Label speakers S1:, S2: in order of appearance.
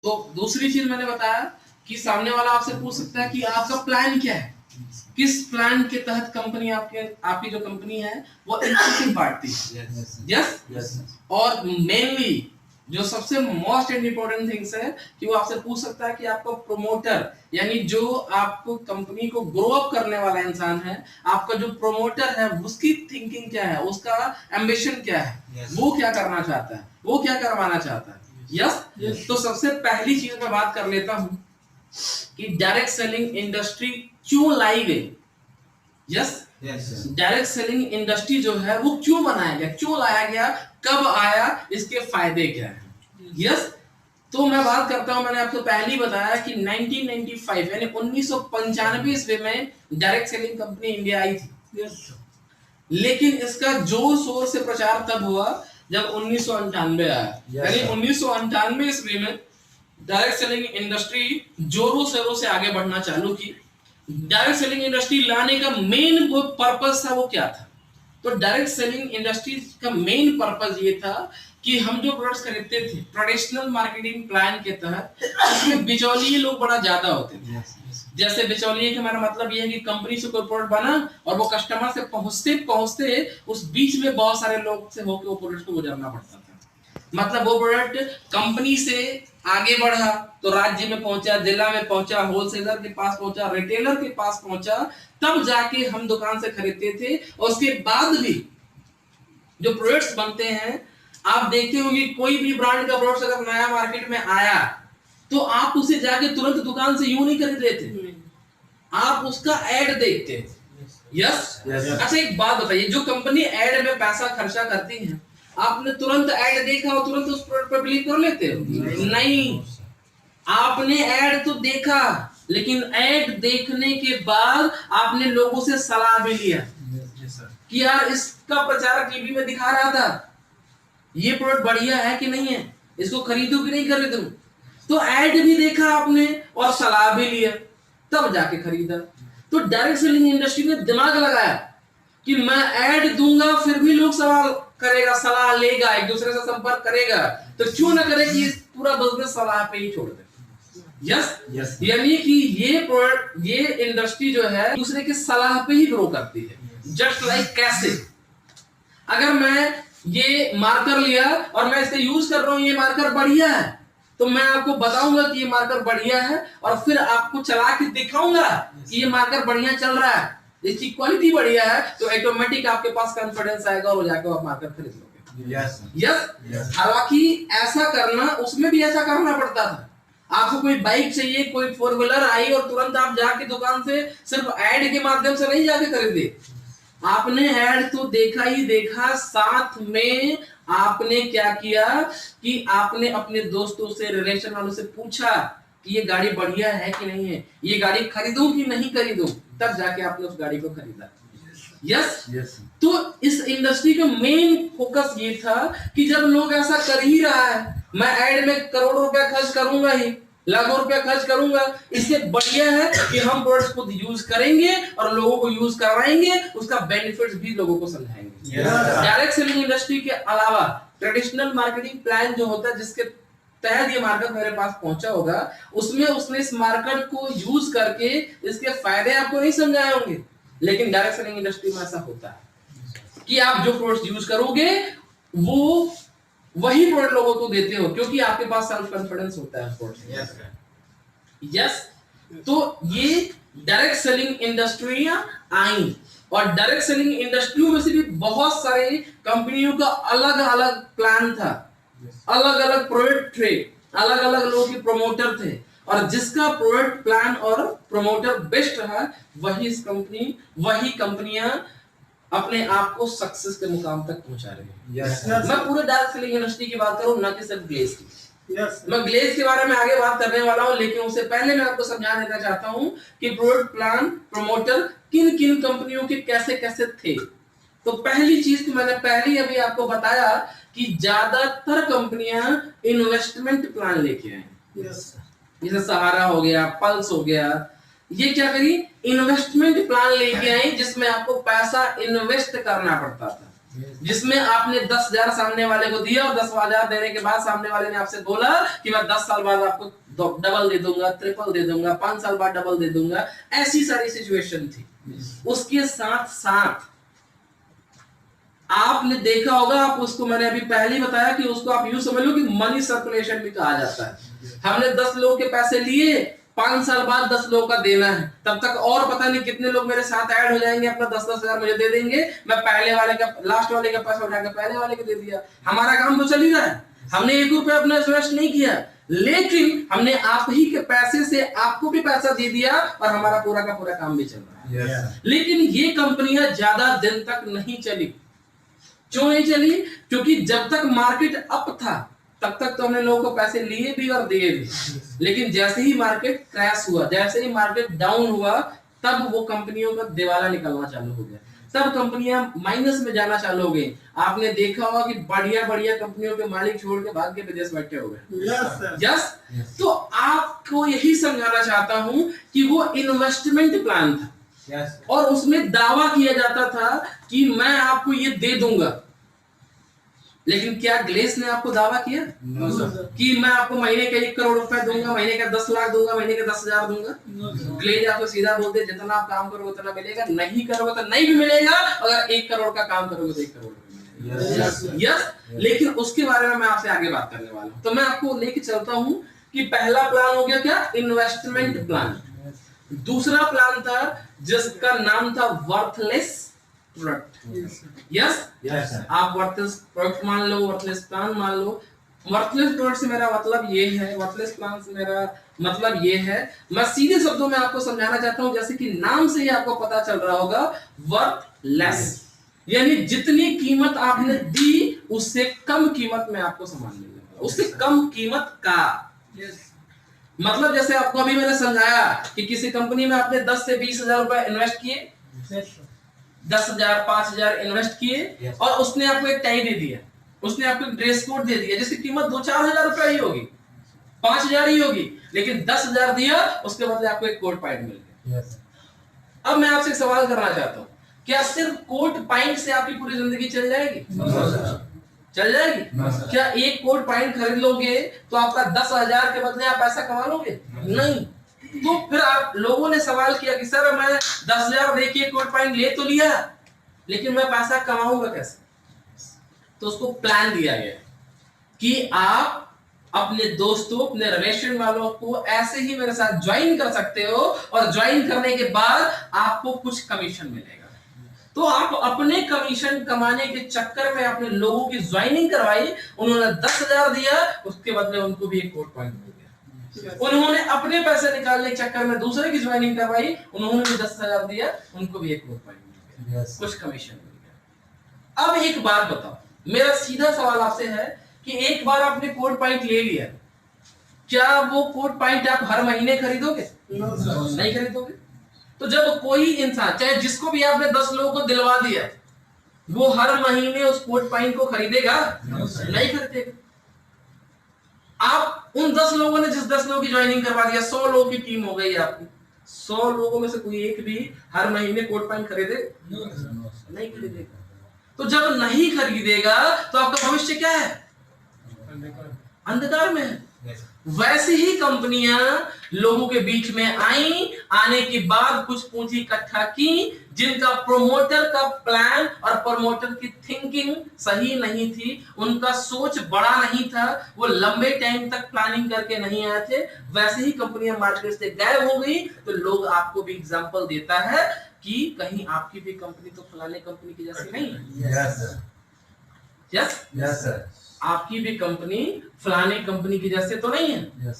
S1: तो दूसरी चीज मैंने बताया कि सामने वाला आपसे पूछ सकता है कि आपका प्लान क्या है, किस प्लान के तहत कंपनी आपकी जो कंपनी है वो इक्विटी बांटती है। यस। और मेनली जो सबसे मोस्ट इम्पोर्टेंट थिंग्स है कि वो आपसे पूछ सकता है कि आपका प्रोमोटर यानी जो आपको कंपनी को ग्रो अप करने वाला इंसान है, आपका जो प्रोमोटर है उसकी थिंकिंग क्या है, उसका एम्बिशन क्या है, वो क्या करना चाहता है, वो क्या करवाना चाहता है। यस। तो सबसे पहली चीज मैं बात कर लेता हूं कि डायरेक्ट सेलिंग इंडस्ट्री क्यों लाई गई। यस। डायरेक्ट सेलिंग इंडस्ट्री जो है वो क्यों बनाया गया, क्यों लाया गया, कब आया, इसके फायदे क्या है। यस। तो मैं बात करता हूं, मैंने आपको पहले ही बताया कि 1995 यानी 1995 ईस्वी में direct selling company India I थी। लेकिन इसका जोर शोर से प्रचार तब हुआ जब 1998 आया। यानी 1998 ईस्वी में डायरेक्ट सेलिंग इंडस्ट्री जोरों शोरों से आगे बढ़ना चालू की। डायरेक्ट सेलिंग इंडस्ट्री लाने का मेन पर्पस था वो क्या था, तो डायरेक्ट सेलिंग इंडस्ट्री का मेन पर्पस ये था कि हम जो प्रोडक्ट्स खरीदते थे ट्रेडिशनल मार्केटिंग प्लान के तहत उसमें बिचौलिए लोग बड़ा ज्यादा होते थे। जैसे बिचौलिए का हमारा मतलब ये है कि कंपनी से कोई प्रोडक्ट बना और वो कस्टमर से पहुंचते पहुंचते उस बीच में बहुत सारे लोग से होकर वो प्रोडक्ट को गुजरना पड़ता था। मतलब वो प्रोडक्ट कंपनी से आगे बढ़ा तो राज्य में पहुंचा, जिला में पहुंचा, होलसेलर के पास पहुंचा, रिटेलर के पास पहुंचा, तब जाके हम दुकान से खरीदते थे। और उसके बाद भी जो प्रोडक्ट्स बनते हैं आप देखते होंगे कोई भी ब्रांड का प्रोडक्ट अगर नया मार्केट में आया तो आप उसे जाके तुरंत दुकान से यूं नहीं खरीद लेते, आप उसका एड देखते हैं। यस। अच्छा एक बात बताइए, जो कंपनी एड में पैसा खर्चा करती है आपने तुरंत ऐड देखा और तुरंत उस प्रोडक्ट पर बिलीव कर लेते हो? नहीं, आपने ऐड तो देखा लेकिन ऐड देखने के बाद आपने लोगों से सलाह भी लिया कि यार इसका प्रचारक टीवी में दिखा रहा था, ये प्रोडक्ट बढ़िया है कि नहीं है, इसको खरीदूं कि नहीं खरीदूं। तो ऐड भी देखा आपने और सलाह भी लिया, तब जाके खरीदा। तो डायरेक्ट सेलिंग इंडस्ट्री ने दिमाग लगाया कि मैं ऐड दूंगा फिर भी लोग सवाल करेगा, सलाह लेगा, एक दूसरे से संपर्क करेगा, तो क्यों ना करे कि पूरा बिजनेस सलाह पे ही छोड़ दे। यस। यानी कि ये प्रोडक्ट ये इंडस्ट्री जो है दूसरे की सलाह पे ही ग्रो करती है। जस्ट लाइक कैसे, अगर मैं ये मार्कर लिया और मैं इसका यूज कर रहा हूं, ये मार्कर बढ़िया है, तो मैं आपको बताऊंगा कि ये मार्कर बढ़िया है और फिर आपको चला के दिखाऊंगा कि ये मार्कर बढ़िया चल रहा है, इसकी क्वालिटी बढ़िया है, तो ऑटोमेटिक आपके पास कॉन्फिडेंस आएगा और जाकर आप मार्कर खरीद लोगे। यस। हालांकि ऐसा करना, उसमें भी ऐसा करना पड़ता था। आपको कोई बाइक चाहिए, कोई फोर व्हीलर आई और तुरंत आप जाके दुकान से सिर्फ ऐड के माध्यम से नहीं जाके खरीदे, आपने ऐड तो देखा ही देखा, साथ में आपने क्या किया कि आपने अपने दोस्तों से, रिलेशन वालों से पूछा कि ये गाड़ी बढ़िया है कि नहीं है, ये गाड़ी खरीदूं कि नहीं खरीदूं, तब जाके आपने उस गाड़ी को खरीदा। यस। तो इस इंडस्ट्री का मेन फोकस ये था कि जब लोग ऐसा कर ही रहा है, मैं ऐड में करोड़ों रुपया खर्च करूंगा ही, लाखों रुपया खर्च करूंगा, इससे बढ़िया है कि हम प्रोडक्ट्स को यूज करेंगे और लोगों को यूज करवाएंगे, उसका बेनिफिट्स भी लोगों को समझाएंगे। डायरेक्ट सेलिंग इंडस्ट्री के अलावा ट्रेडिशनल मार्केटिंग प्लान जो होता है जिसके तहत ये मार्केट मेरे पास पहुंचा होगा, उसमें उसने इस मार्केट को यूज करके इसके फायदे आपको नहीं समझाए होंगे। लेकिन डायरेक्ट सेलिंग इंडस्ट्री में ऐसा होता है कि आप जो प्रोडक्ट्स यूज करोगे वो वही प्रोडक्ट लोगों को देते हो, क्योंकि आपके पास सेल्फ कॉन्फिडेंस होता है। यस। तो ये डायरेक्ट सेलिंग इंडस्ट्रियां आई और डायरेक्ट सेलिंग इंडस्ट्रियों में से भी बहुत सारे कंपनियों का अलग अलग प्लान था, अलग अलग प्रोडक्ट थे, अलग अलग लोगों के प्रोमोटर थे, और जिसका प्रोडक्ट प्लान और प्रोमोटर बेस्ट रहा वही कंपनियां अपने आप को सक्सेस के मुकाम तक पहुंचा रही है। मैं पूरे डायरेक्ट सेलिंग इंडस्ट्री की बात करूं, ना कि सिर्फ ग्लेज की। मैं ग्लेज के बारे में आगे बात करने वाला हूं, लेकिन उससे पहले मैं आपको समझा देना चाहता हूं कि प्रोडक्ट प्लान प्रोमोटर किन किन कंपनियों के कैसे कैसे थे। तो पहली चीज तो मैंने पहले अभी आपको बताया कि ज्यादातर कंपनियां इन्वेस्टमेंट प्लान लेके आई। जैसे सहारा हो गया, पल्स हो गया, ये क्या करी, इन्वेस्टमेंट प्लान लेके आई जिसमें आपको पैसा इन्वेस्ट करना पड़ता था। जिसमें आपने 10,000 सामने वाले को दिया और 10,000 देने के बाद सामने वाले ने आपसे बोला कि मैं 10 साल बाद आपको डबल दे दूंगा, ट्रिपल दे दूंगा, 5 साल बाद डबल दे दूंगा। ऐसी सारी सिचुएशन थी। उसके साथ साथ आपने देखा होगा, आप उसको मैंने अभी पहले ही बताया कि उसको आप यूं समझ लो कि मनी सर्कुलेशन भी कहा जाता है। हमने 10 लोगों के पैसे लिए, 5 साल बाद 10 लोगों का देना है, तब तक और पता नहीं कितने लोग मेरे साथ ऐड हो जाएंगे, अपना 10-10 हजार मुझे दे देंगे, मैं पहले वाले का लास्ट वाले का पैसा उठाकर पहले वाले को दे दिया। हमारा काम तो चल ही रहा है, हमने 1 रुपया अपना इन्वेस्ट नहीं किया, लेकिन हमने आप ही के पैसे से आपको भी पैसा दे दिया और हमारा पूरा का पूरा काम भी चल रहा है। लेकिन ये कंपनियां ज्यादा दिन तक नहीं चली। क्यों नहीं चली? क्योंकि जब तक मार्केट अप था तब तक तो हमने लोगों को पैसे लिए भी और दिए भी, लेकिन जैसे ही मार्केट क्रैश हुआ, जैसे ही मार्केट डाउन हुआ, तब वो कंपनियों का दिवाला निकलना चालू हो गया, तब कंपनियां माइनस में जाना चालू हो गई। आपने देखा होगा कि बढ़िया बढ़िया कंपनियों के मालिक छोड़ के भाग के विदेश बैठे हो गए। यस, तो आपको यही समझाना चाहता हूं कि वो इन्वेस्टमेंट प्लान था। और उसमें दावा किया जाता था कि मैं आपको ये दे दूंगा, लेकिन क्या ग्लेस ने आपको दावा किया कि मैं आपको महीने के 1 करोड़ रुपए दूंगा, महीने का 10 लाख दूंगा, महीने के 10,000 दूंगा? ग्लेस आपको सीधा बोलते जितना आप काम करोगे उतना मिलेगा, नहीं करोगे तो नहीं भी मिलेगा, अगर 1 करोड़ का काम करोगे तो 1 करोड़ मिलेगा। यस, लेकिन उसके बारे में मैं आपसे आगे बात करने वाला हूं। तो मैं आपको लेके चलता हूं कि पहला प्लान हो गया क्या? Investment plan. दूसरा प्लान था जिसका नाम था वर्थलेस प्रोडक्ट। यस, आप वर्थलेस प्रोडक्ट मान लो, वर्थलेस प्लान मान लो। वर्थलेस प्रोडक्ट से मेरा मतलब ये है, वर्थलेस प्लान से मेरा मतलब ये है, मैं सीधे शब्दों में आपको समझाना चाहता हूं, जैसे कि नाम से ही आपको पता चल रहा होगा, वर्थलेस यानी जितनी कीमत आपने दी उससे कम कीमत में आपको सामान मिलेगा, उससे कम कीमत का। मतलब जैसे आपको अभी मैंने समझाया कि किसी कंपनी में आपने 10 से 20,000 रुपए इन्वेस्ट किए, 10,000 5,000 इन्वेस्ट किए, और उसने आपको एक टाई दे दिया, उसने आपको एक ड्रेस कोड दे दिया जिसकी कीमत 2-4 हजार रुपए ही होगी, 5,000 ही होगी, लेकिन 10,000 दिया, उसके बदले आपको एक कोट पैंट मिल गया। अब मैं आपसे एक सवाल करना चाहता हूँ, क्या सिर्फ कोट पैंट से आपकी पूरी जिंदगी चल जाएगी? चल जाएगी? क्या एक कोट पैंट खरीद लोगे तो आपका 10,000 के बदले आप पैसा कमा लोगे? नहीं। तो फिर आप लोगों ने सवाल किया कि सर मैं 10,000 देके कोट पैंट ले तो लिया, लेकिन मैं पैसा कमाऊंगा कैसे? तो उसको प्लान दिया गया कि आप अपने दोस्तों, अपने रिलेशन वालों को ऐसे ही मेरे साथ ज्वाइन कर सकते हो, और ज्वाइन करने के बाद आपको कुछ कमीशन मिलेगा। तो आप अपने कमीशन कमाने के चक्कर में अपने लोगों की ज्वाइनिंग करवाई, उन्होंने 10,000 दिया, उसके बदले उनको भी एक कोट पैंट मिल गया। उन्होंने अपने पैसे निकालने के चक्कर में दूसरे की ज्वाइनिंग करवाई, उन्होंने भी 10,000 दिया, उनको भी एक कोट पैंट मिल गया, कुछ कमीशन मिल गया। अब एक बात बताओ, मेरा सीधा सवाल आपसे है कि एक बार आपने कोट पैंट ले लिया, क्या वो कोट पैंट आप हर महीने खरीदोगे? नहीं खरीदोगे। तो जब कोई इंसान, चाहे जिसको भी आपने 10 लोगों को दिलवा दिया, वो हर महीने उस कोट पैंट को खरीदेगा? नहीं खरीदेगा। आप उन 10 लोगों ने, जिस 10 लोगों की ज्वाइनिंग करवा दिया, 100 लोगों की टीम हो गई आपकी, 100 लोगों में से कोई एक भी हर महीने कोट पैंट खरीदे? नहीं खरीदेगा। तो जब नहीं खरीदेगा तो आपका भविष्य क्या है? अंधकार में है। वैसे ही कंपनियां लोगों के बीच में आई, आने के बाद कुछ पूंजी इकट्ठा की, जिनका प्रोमोटर का प्लान और प्रोमोटर की थिंकिंग सही नहीं थी, उनका सोच बड़ा नहीं था, वो लंबे टाइम तक प्लानिंग करके नहीं आए थे, वैसे ही कंपनियां मार्केट से गायब हो गई। तो लोग आपको भी एग्जांपल देता है कि कहीं आपकी भी कंपनी तो फलाने कंपनी की जैसी नहीं है। यस सर, आपकी भी कंपनी फलाने कंपनी की जैसे तो नहीं है।